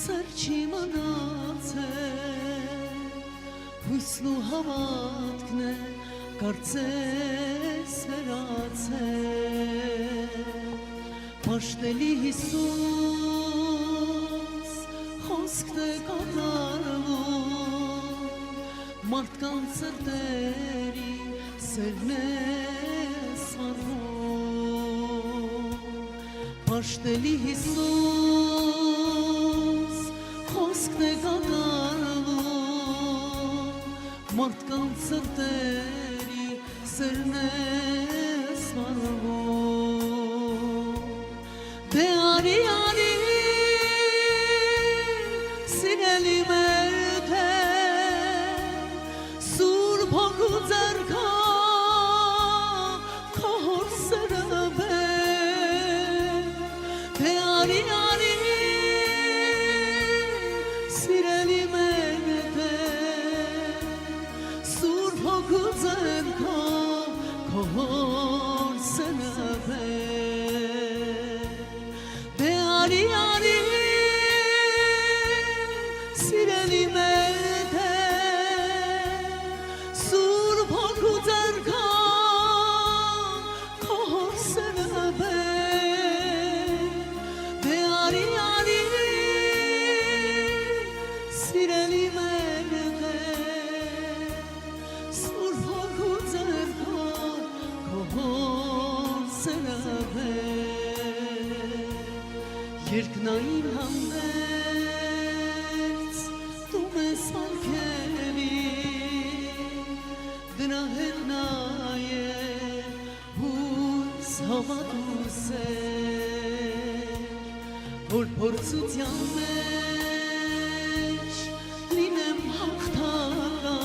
Սրճի մնացել հույսն ու հավատքն է կարծես վերացել Պաշտելի Հիսուս խոսքն է կատարվում մարդկանց սրտերի սերն է սվանում Պաշտելի Հիսուս խոսքն է կատարվում մարդկանց սրտերի սերն է սվանում Դե արի սիրելի մեր թե Սուրբ հոգու ձեռքով քո հոր սերը բեր Դե արի սիրելի մեր թե Սուրբ հոգու ձեռքով քո հոր սերը բեր Դե արի Սիրելի մեր թե Սուրբ հոգու ձեռքով քո հոր սերը բեր Դե արի Սիրելի մեր թե Սուրբ հոգու ձեռքով քո հոր սերը բեր Երկնային հանդերձ դու մեզ ալքելի դրա հետ նայել հույս հավատ ու սեր որ փորձության մեջ լինեմ հաղթական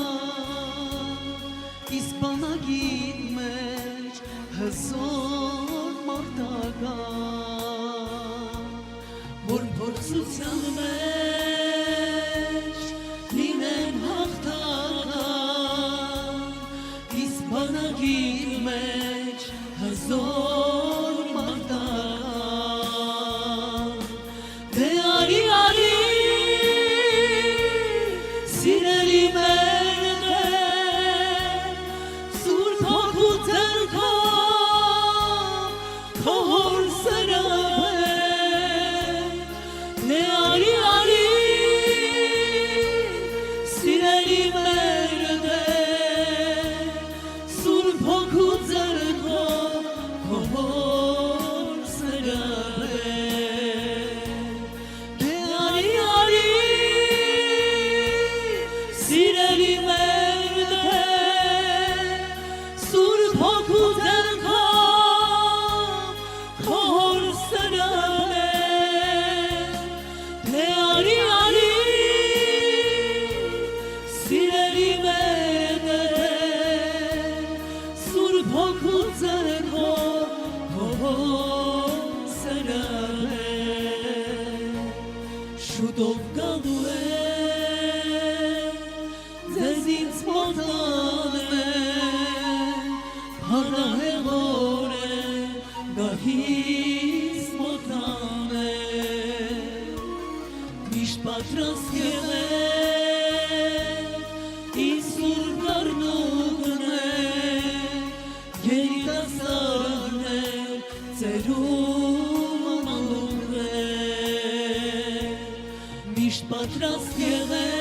իսկ բանագիտ մեջ հզոր մարտական որ փորձության մեջ լինեմ հաղթական իսկ բանագիտ մեջ հզոր մարտական Դե արի սիրելի մեր թե Սուրբ հոգու ձեռքով քո հոր սերը բեր Դե արի սիրելի մեր թե Սուրբ հոգու ձեռքով քո հոր սերը բեր Դե արի սիրելի մեր թե Սուրբ հոգու ձեռքով քո հոր սերը բեր Դե արի սիրելի մեր թե Սուրբ հոգու ձեռքով քո հոր սերը բեր Շուտով գալու է ձեզ ինձ մոտանել Հարահեղոր է գահից մոտանել Միշտ պատրաստ եղել ինձ սուրբ գառնուկն է Երիտասարդն է ծերում մանուկ է Միշտ պատրաստ եղել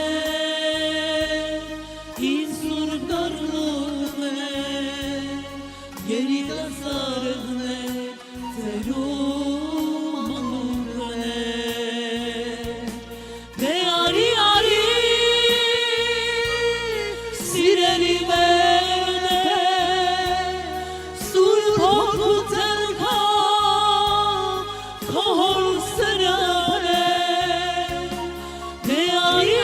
ինձ սուրբ գառնուկն է Երիտասարդն է ծերում մանուկ է Դե արի սիրելի մեր թե Սուրբ հոգու ձեռքով քո հոր սերը բեր Դե արի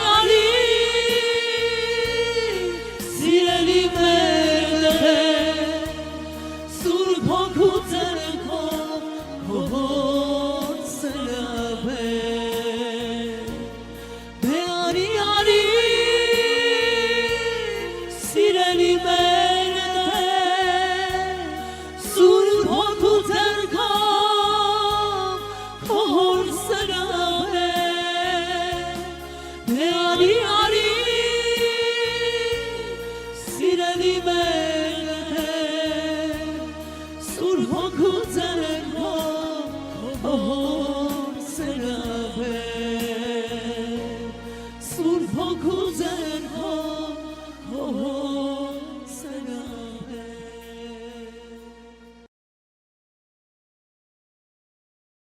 Սուրբ հոգու ձեռքով